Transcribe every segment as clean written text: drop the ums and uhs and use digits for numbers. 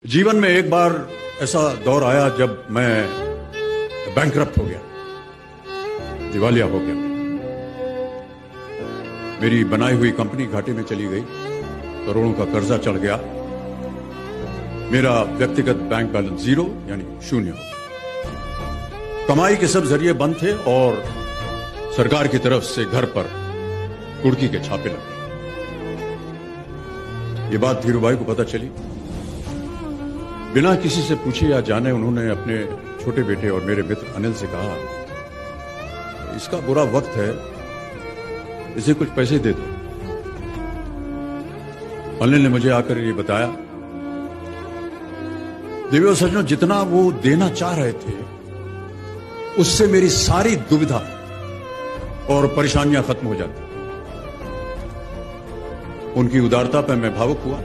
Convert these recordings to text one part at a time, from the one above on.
जीवन में एक बार ऐसा दौर आया जब मैं बैंकरप्ट हो गया, दिवालिया हो गया। मेरी बनाई हुई कंपनी घाटे में चली गई, करोड़ों का कर्जा चढ़ गया, मेरा व्यक्तिगत बैंक बैलेंस जीरो यानी शून्य हो गया। कमाई के सब जरिए बंद थे और सरकार की तरफ से घर पर कुर्की के छापे लगे। ये बात धीरूभाई को पता चली। बिना किसी से पूछे या जाने उन्होंने अपने छोटे बेटे और मेरे मित्र अनिल से कहा, इसका बुरा वक्त है, इसे कुछ पैसे दे दो। अनिल ने मुझे आकर ये बताया, देवी और सज्जनों, जितना वो देना चाह रहे थे उससे मेरी सारी दुविधा और परेशानियां खत्म हो जाती। उनकी उदारता पर मैं भावुक हुआ,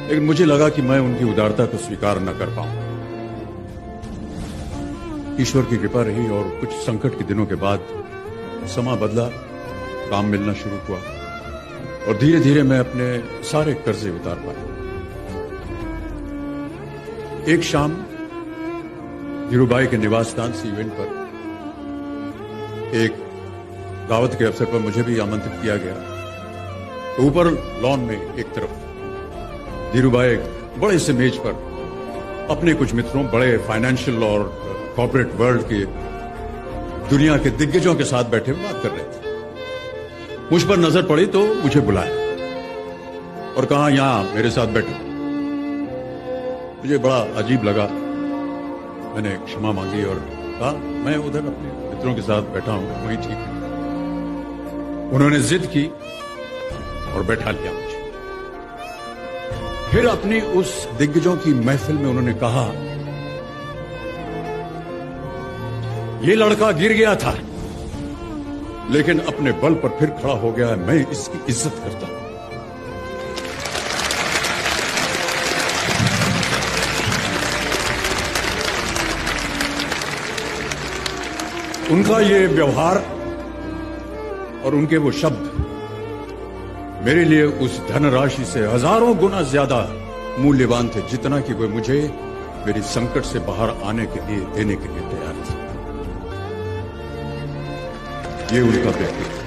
लेकिन मुझे लगा कि मैं उनकी उदारता को स्वीकार न कर पाऊं। ईश्वर की कृपा रही और कुछ संकट के दिनों के बाद समा बदला, काम मिलना शुरू हुआ और धीरे धीरे मैं अपने सारे कर्जे उतार पाया। एक शाम धीरूभाई के निवास स्थान से इवेंट पर एक दावत के अवसर पर मुझे भी आमंत्रित किया गया। तो ऊपर लॉन में एक तरफ धीरूभाई बड़े से मेज पर अपने कुछ मित्रों, बड़े फाइनेंशियल और कॉर्पोरेट वर्ल्ड के दुनिया के दिग्गजों के साथ बैठे बात कर रहे थे। मुझ पर नजर पड़ी तो मुझे बुलाया और कहा, यहां मेरे साथ बैठो। मुझे बड़ा अजीब लगा, मैंने क्षमा मांगी और कहा, मैं उधर अपने मित्रों के साथ बैठा हूं, वही ठीक है। उन्होंने जिद की और बैठा लिया मुझे। फिर अपनी उस दिग्गजों की महफिल में उन्होंने कहा, ये लड़का गिर गया था लेकिन अपने बल पर फिर खड़ा हो गया है, मैं इसकी इज्जत करता हूं। उनका ये व्यवहार और उनके वो शब्द मेरे लिए उस धनराशि से हजारों गुना ज्यादा मूल्यवान थे, जितना कि वे मुझे मेरी संकट से बाहर आने के लिए देने के लिए तैयार थे। ये उनका व्यक्तित्व।